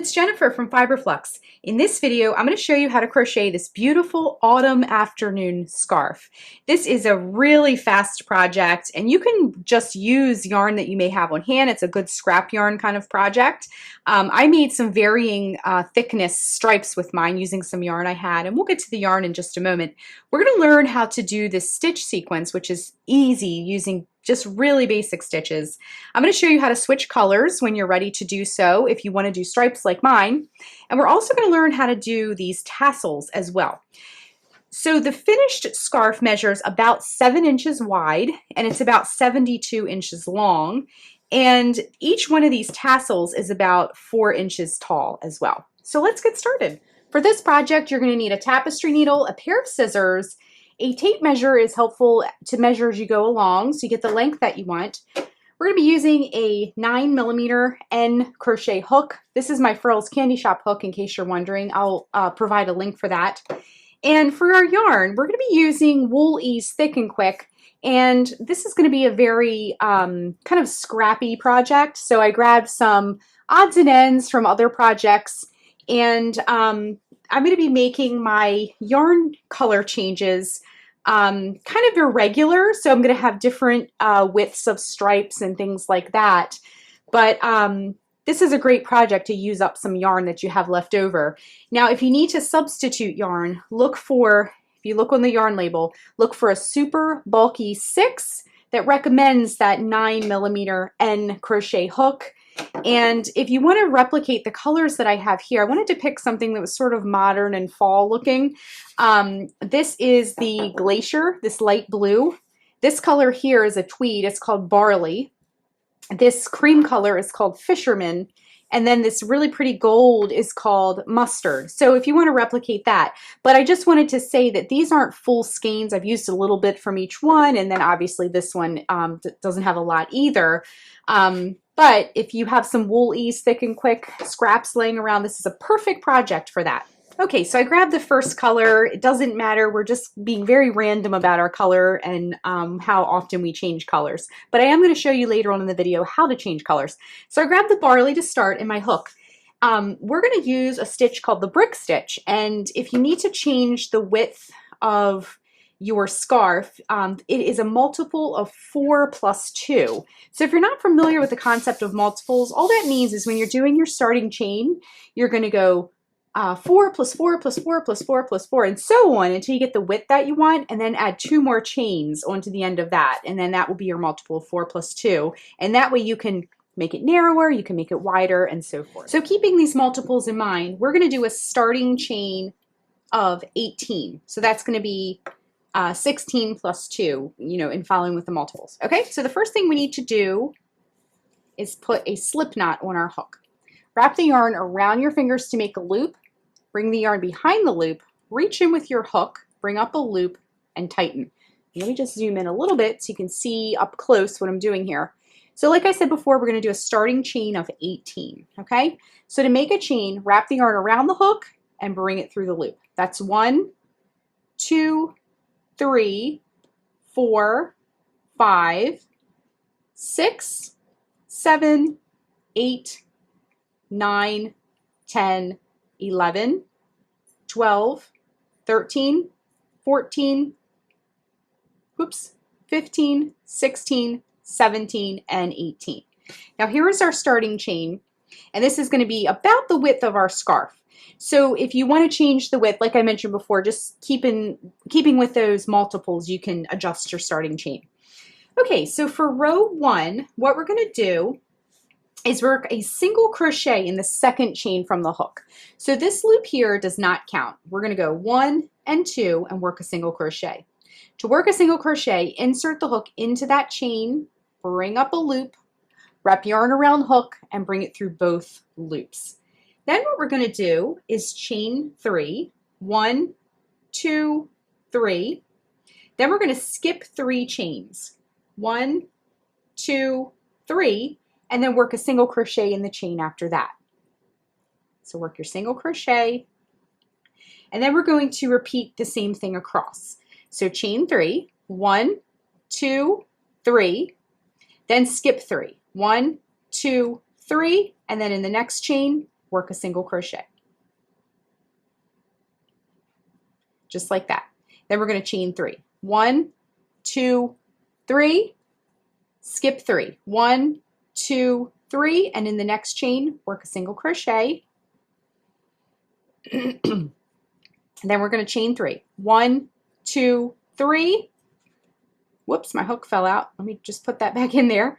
it's Jennifer from Flux. In this video, I'm going to show you how to crochet this beautiful autumn afternoon scarf. This is a really fast project, and you can just use yarn that you may have on hand. It's a good scrap yarn kind of project. I made some varying thickness stripes with mine using some yarn I had, and we'll get to the yarn in just a moment. We're going to learn how to do this stitch sequence, which is easy using just really basic stitches. I'm going to show you how to switch colors when you're ready to do so if you want to do stripes like mine. And we're also going to learn how to do these tassels as well. So the finished scarf measures about 7 inches wide and it's about 72 inches long. And each one of these tassels is about 4 inches tall as well. So let's get started. For this project, you're going to need a tapestry needle, a pair of scissors. A tape measure is helpful to measure as you go along so you get the length that you want. We're going to be using a 9mm N crochet hook. This is my Frills Candy Shop hook in case you're wondering. I'll provide a link for that. And for our yarn, we're going to be using Wool Ease Thick and Quick. And this is going to be a very kind of scrappy project. So I grabbed some odds and ends from other projects, and I'm going to be making my yarn color changes kind of irregular. So I'm going to have different widths of stripes and things like that. But this is a great project to use up some yarn that you have left over. Now, if you need to substitute yarn, if you look on the yarn label, look for a super bulky 6 that recommends that 9mm N crochet hook. And if you want to replicate the colors that I have here, I wanted to pick something that was sort of modern and fall looking. This is the Glacier, this light blue. This color here is a tweed. It's called Barley. This cream color is called Fisherman. And then this really pretty gold is called Mustard. So if you want to replicate that. But I just wanted to say that these aren't full skeins. I've used a little bit from each one. And then obviously this one doesn't have a lot either. But if you have some Wool Ease Thick and Quick scraps laying around, this is a perfect project for that. Okay, so I grabbed the first color. It doesn't matter. We're just being very random about our color and how often we change colors. But I am going to show you later on in the video how to change colors. So I grabbed the Barley to start and my hook. We're going to use a stitch called the brick stitch. And if you need to change the width of your scarf, it is a multiple of 4 plus 2. So if you're not familiar with the concept of multiples, all that means is when you're doing your starting chain, you're going to go 4 plus 4 plus 4 plus 4 plus 4 and so on until you get the width that you want, and then add 2 more chains onto the end of that, and then that will be your multiple of 4 plus 2. And that way you can make it narrower, you can make it wider, and so forth. So keeping these multiples in mind, we're going to do a starting chain of 18. So that's going to be 16 plus 2, in following with the multiples. Okay, so the first thing we need to do is put a slip knot on our hook. Wrap the yarn around your fingers to make a loop. Bring the yarn behind the loop, reach in with your hook, bring up a loop, and tighten. Let me just zoom in a little bit so you can see up close what I'm doing here. So like I said before, we're going to do a starting chain of 18, okay? So to make a chain, wrap the yarn around the hook and bring it through the loop. That's 1, 2, 3, 4, 5, 6, 7, 8, 9, 10, 11, 12, 13, 14, 15, 16, 17, and 18. Now here is our starting chain, and this is going to be about the width of our scarf. So if you want to change the width, like I mentioned before, just keeping with those multiples, you can adjust your starting chain. Okay, so for row 1, what we're going to do is work a single crochet in the second chain from the hook. So this loop here does not count. We're going to go 1 and 2 and work a single crochet. To work a single crochet, insert the hook into that chain, bring up a loop, wrap yarn around hook, and bring it through both loops. Then what we're going to do is chain 3, 1, 2, 3. Then we're going to skip 3 chains, 1, 2, 3, and then work a single crochet in the chain after that. So work your single crochet, and then we're going to repeat the same thing across. So chain 3, 1, 2, 3, then skip 3, 1, 2, 3, and then in the next chain, work a single crochet. Just like that. Then we're going to chain 3. 1, 2, 3, skip 3. 1, 2, 3, and in the next chain, work a single crochet. And then we're going to chain 3. 1, 2, 3. Whoops, my hook fell out. Let me just put that back in there.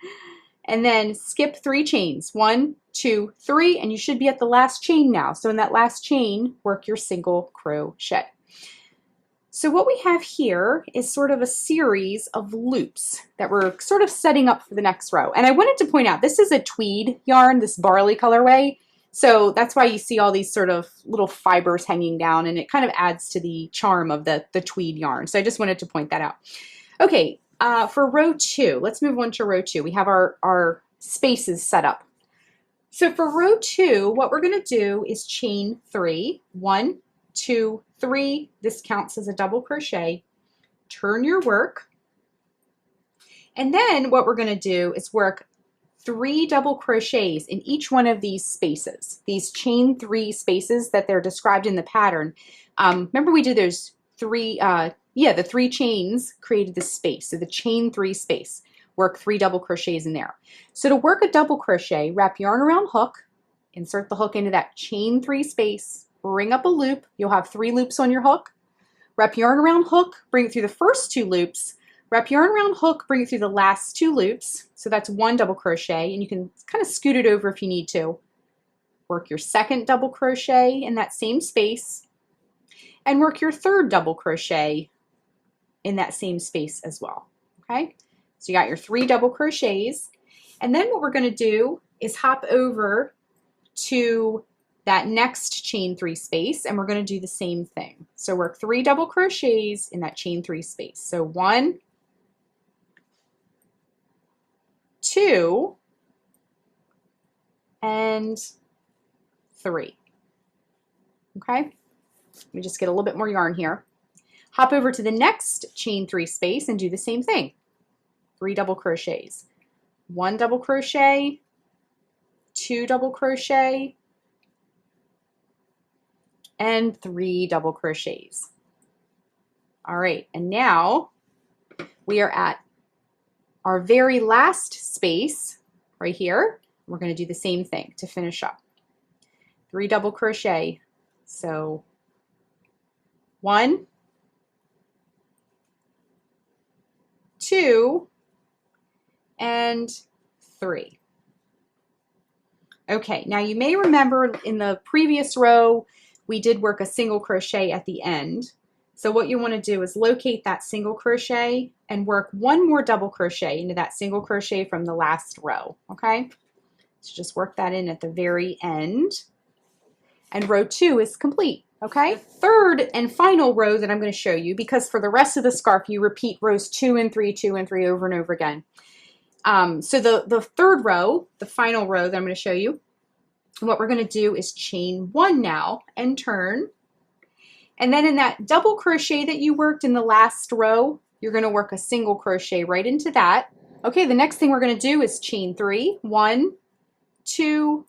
And then skip 3 chains. 1, 2, 3, and you should be at the last chain now. So in that last chain, work your single crochet. So what we have here is sort of a series of loops that we're sort of setting up for the next row. And I wanted to point out, this is a tweed yarn, this barley colorway. So that's why you see all these sort of little fibers hanging down, and it kind of adds to the charm of the tweed yarn. So I just wanted to point that out. Okay, for row 2, let's move on to row 2. We have our spaces set up. So for row 2, what we're going to do is chain 3. 1, 2, 3. This counts as a double crochet. Turn your work. And then what we're going to do is work 3 double crochets in each one of these spaces, these chain 3 spaces that they're described in the pattern. Remember we did those 3, the 3 chains created this space. So the chain 3 space, work 3 double crochets in there. So to work a double crochet, wrap yarn around hook, insert the hook into that chain 3 space, bring up a loop. You'll have 3 loops on your hook. Wrap yarn around hook, bring it through the first 2 loops. Wrap yarn around hook, bring it through the last 2 loops. So that's 1 double crochet, and you can kind of scoot it over if you need to. Work your second double crochet in that same space, and work your third double crochet in that same space as well. Okay, so you got your 3 double crochets, and then what we're going to do is hop over to that next chain 3 space, and we're going to do the same thing. So work 3 double crochets in that chain 3 space. So 1, 2, and 3. Okay, let me just get a little bit more yarn here. Hop over to the next chain 3 space and do the same thing. 3 double crochets. 1 double crochet, 2 double crochet, and 3 double crochets. All right, and now we are at our very last space right here. We're going to do the same thing to finish up. 3 double crochet. So 1, 2, and 3. Okay, now you may remember in the previous row, we did work a single crochet at the end. So what you want to do is locate that single crochet and work 1 more double crochet into that single crochet from the last row, okay? So just work that in at the very end. And row 2 is complete, okay? Third and final row that I'm going to show you, because for the rest of the scarf, you repeat rows 2 and 3, 2 and 3 over and over again. So the third row, the final row that I'm going to show you, what we're going to do is chain 1 now and turn. And then in that double crochet that you worked in the last row, you're going to work a single crochet right into that. Okay, the next thing we're going to do is chain 3. 1, 2,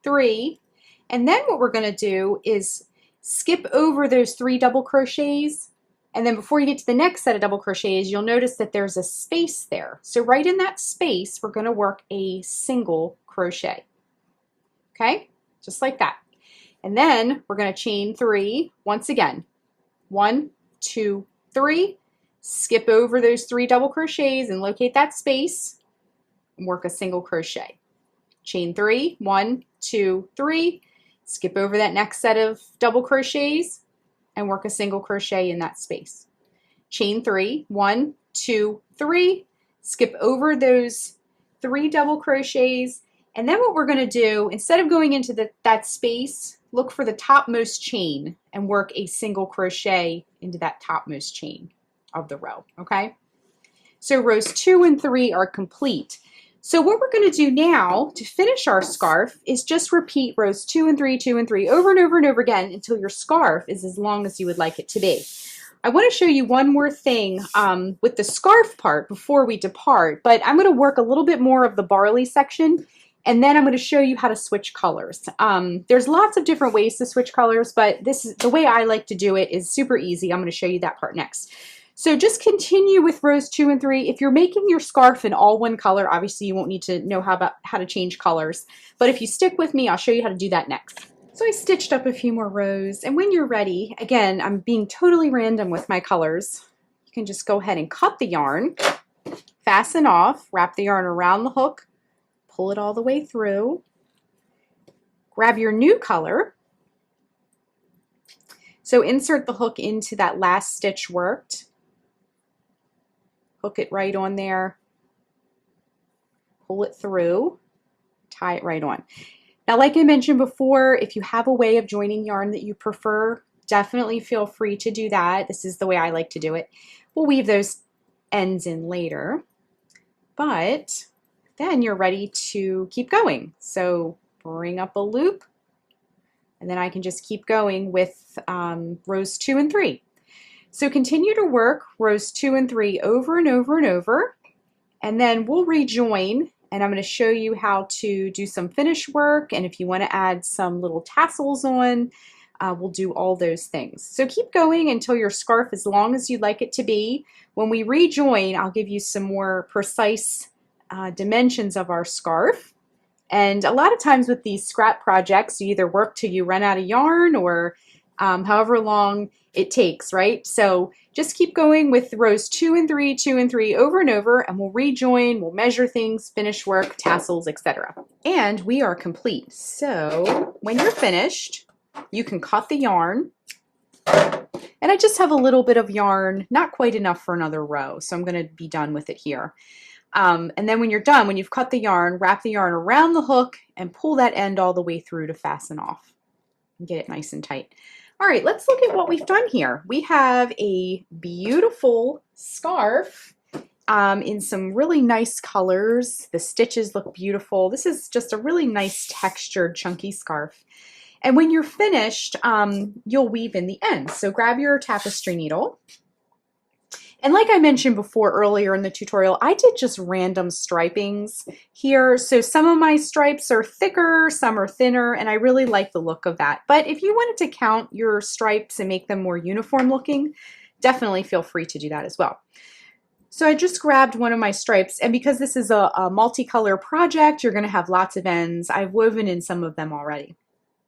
3. And then what we're going to do is skip over those 3 double crochets. And then before you get to the next set of double crochets, you'll notice that there's a space there. So right in that space, we're going to work a single crochet. Okay, just like that. And then we're going to chain 3 once again. 1, 2, 3. Skip over those 3 double crochets and locate that space and work a single crochet. Chain 3, 1, 2, 3. Skip over that next set of double crochets and work a single crochet in that space. Chain 3, 1, 2, 3. Skip over those 3 double crochets. And then what we're going to do, instead of going into that space, look for the topmost chain and work a single crochet into that topmost chain of the row, okay? So rows 2 and 3 are complete. So what we're going to do now to finish our scarf is just repeat rows 2 and 3, 2 and 3 over and over and over again until your scarf is as long as you would like it to be. I want to show you one more thing with the scarf part before we depart, but I'm going to work a little bit more of the barley section And then I'm going to show you how to switch colors. There's lots of different ways to switch colors, but this is the way I like to do it is super easy. I'm going to show you that part next. So just continue with rows 2 and 3. If you're making your scarf in all one color, obviously you won't need to know how to change colors. But if you stick with me, I'll show you how to do that next. So I stitched up a few more rows, and when you're ready, again, I'm being totally random with my colors. You can just go ahead and cut the yarn, fasten off, wrap the yarn around the hook, pull it all the way through, grab your new color. So insert the hook into that last stitch worked. Hook it right on there, pull it through, tie it right on. Now, like I mentioned before, if you have a way of joining yarn that you prefer, definitely feel free to do that. This is the way I like to do it. We'll weave those ends in later, but then you're ready to keep going. So bring up a loop, and then I can just keep going with rows 2 and 3. So continue to work rows 2 and 3 over and over and over, and then we'll rejoin, and I'm going to show you how to do some finish work, and if you want to add some little tassels on, we'll do all those things. So keep going until your scarf is as long as you'd like it to be. When we rejoin, I'll give you some more precise dimensions of our scarf. And a lot of times with these scrap projects, you either work till you run out of yarn or however long it takes, right? So just keep going with rows 2 and 3, 2 and 3 over and over, and we'll rejoin, we'll measure things, finish work, tassels, etc. And we are complete. So when you're finished, you can cut the yarn. And I just have a little bit of yarn, not quite enough for another row, so I'm going to be done with it here. And then when you're done, when you've cut the yarn, wrap the yarn around the hook and pull that end all the way through to fasten off and get it nice and tight. All right, let's look at what we've done here. We have a beautiful scarf in some really nice colors. The stitches look beautiful. This is just a really nice textured, chunky scarf. And when you're finished, you'll weave in the ends. So grab your tapestry needle. And like I mentioned before earlier in the tutorial, I did just random stripings here. So some of my stripes are thicker, some are thinner, and I really like the look of that. But if you wanted to count your stripes and make them more uniform looking, definitely feel free to do that as well. So I just grabbed one of my stripes, and because this is a multicolor project, you're going to have lots of ends. I've woven in some of them already.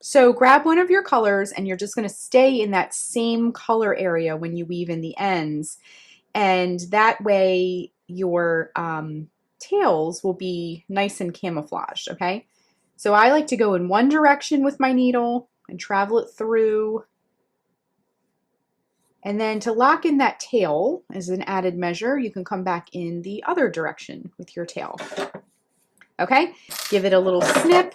So grab one of your colors, and you're just going to stay in that same color area when you weave in the ends. And that way your tails will be nice and camouflaged, okay? So I like to go in one direction with my needle and travel it through. And then to lock in that tail as an added measure, you can come back in the other direction with your tail. Okay? Give it a little snip.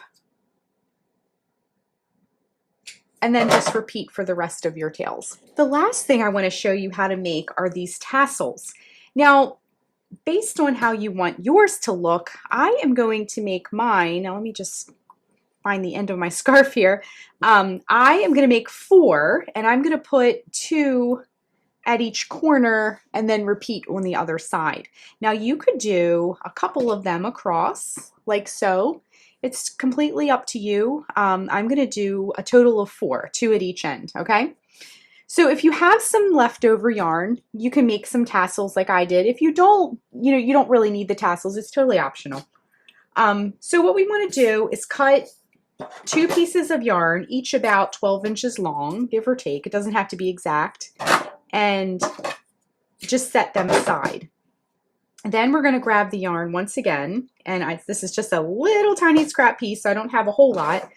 And then just repeat for the rest of your tails. The last thing I want to show you how to make are these tassels. Now, based on how you want yours to look, I am going to make mine. Now let me just find the end of my scarf here. I am going to make 4, and I'm going to put 2 at each corner and then repeat on the other side. Now you could do a couple of them across, like so. It's completely up to you. I'm going to do a total of 4, 2 at each end, okay? So if you have some leftover yarn, you can make some tassels like I did. If you don't, you don't really need the tassels. It's totally optional. So what we want to do is cut 2 pieces of yarn, each about 12 inches long, give or take. It doesn't have to be exact. And just set them aside. Then we're going to grab the yarn once again, and this is just a little tiny scrap piece, so I don't have a whole lot,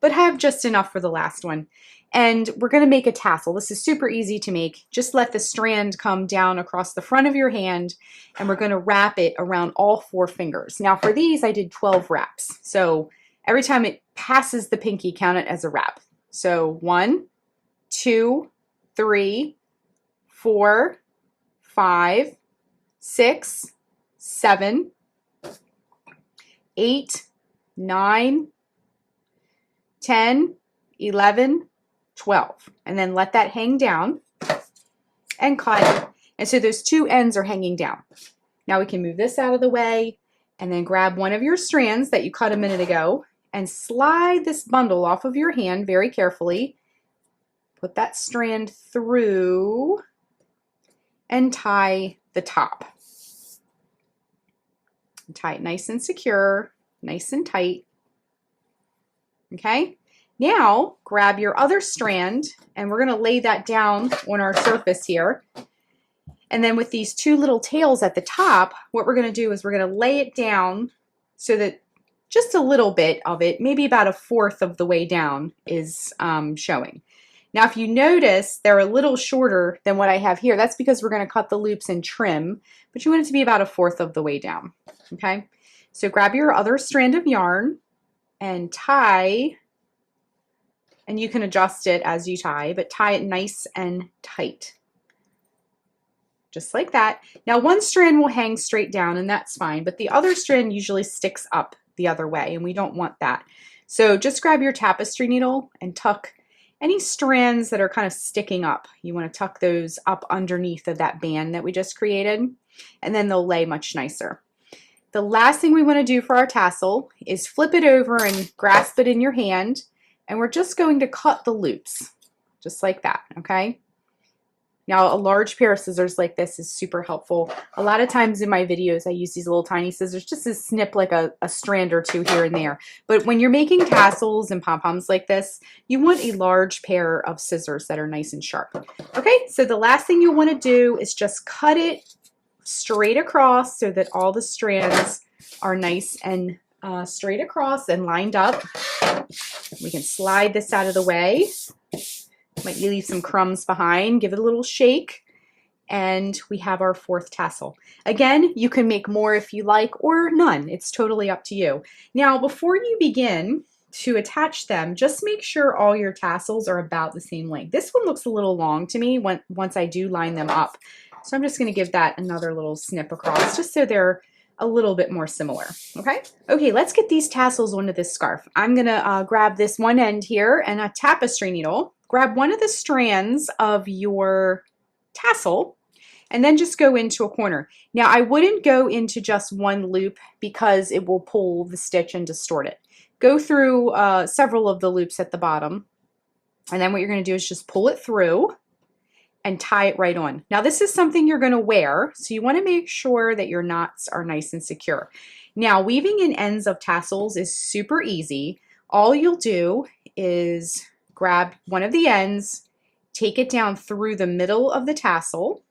but have just enough for the last one. And we're going to make a tassel. This is super easy to make. Just let the strand come down across the front of your hand, and we're going to wrap it around all 4 fingers. Now for these, I did 12 wraps. So every time it passes the pinky, count it as a wrap. So 1, 2, 3, 4, 5, 6, 7, 8, 9, 10, 11, 12. And then let that hang down and cut. And so those 2 ends are hanging down. Now we can move this out of the way, And then grab one of your strands that you cut a minute ago and slide this bundle off of your hand very carefully. Put that strand through and tie the top. Tie it nice and secure, nice and tight. Okay, now grab your other strand and we're going to lay that down on our surface here. And then with these two little tails at the top, what we're going to do is we're going to lay it down so that just a little bit of it, maybe about 1/4 of the way down, is showing. Now, if you notice, they're a little shorter than what I have here. That's because we're going to cut the loops and trim, but you want it to be about 1/4 of the way down. Okay, so grab your other strand of yarn and tie, and you can adjust it as you tie, but tie it nice and tight. Just like that. Now, one strand will hang straight down, and that's fine, but the other strand usually sticks up the other way, and we don't want that. So just grab your tapestry needle and tuck any strands that are kind of sticking up. You want to tuck those up underneath of that band that we just created, and then they'll lay much nicer. The last thing we want to do for our tassel is flip it over and grasp it in your hand, and we're just going to cut the loops, just like that, okay? Now, a large pair of scissors like this is super helpful. A lot of times in my videos, I use these little tiny scissors just to snip like a strand or two here and there. But when you're making tassels and pom-poms like this, you want a large pair of scissors that are nice and sharp. Okay, so the last thing you want to do is just cut it straight across so that all the strands are nice and straight across and lined up. We can slide this out of the way. Might leave some crumbs behind, give it a little shake, and we have our 4th tassel. Again, you can make more if you like, or none. It's totally up to you. Now, before you begin to attach them, just make sure all your tassels are about the same length. This one looks a little long to me once I do line them up. So I'm just going to give that another little snip across, just so they're a little bit more similar, okay? Okay, let's get these tassels onto this scarf. I'm going to grab this one end here and a tapestry needle. Grab one of the strands of your tassel and then just go into a corner. Now, I wouldn't go into just one loop because it will pull the stitch and distort it. Go through several of the loops at the bottom, and then what you're going to do is just pull it through and tie it right on. Now, this is something you're going to wear, so you want to make sure that your knots are nice and secure. Now, weaving in ends of tassels is super easy. All you'll do is grab one of the ends, take it down through the middle of the tassel,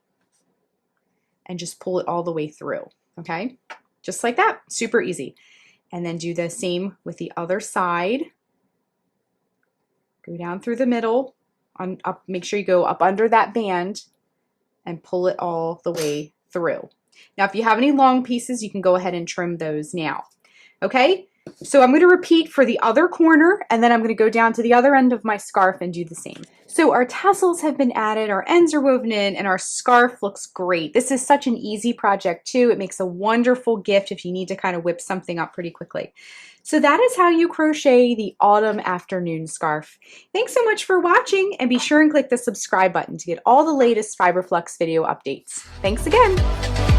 and just pull it all the way through, okay? Just like that, super easy. And then do the same with the other side. Go down through the middle, make sure you go up under that band and pull it all the way through. Now, if you have any long pieces, you can go ahead and trim those now, okay? So I'm going to repeat for the other corner, and then I'm going to go down to the other end of my scarf and do the same. So our tassels have been added, our ends are woven in, and our scarf looks great. This is such an easy project too. It makes a wonderful gift if you need to kind of whip something up pretty quickly. So that is how you crochet the autumn afternoon scarf. Thanks so much for watching, and be sure and click the subscribe button to get all the latest Fiber Flux video updates. Thanks again.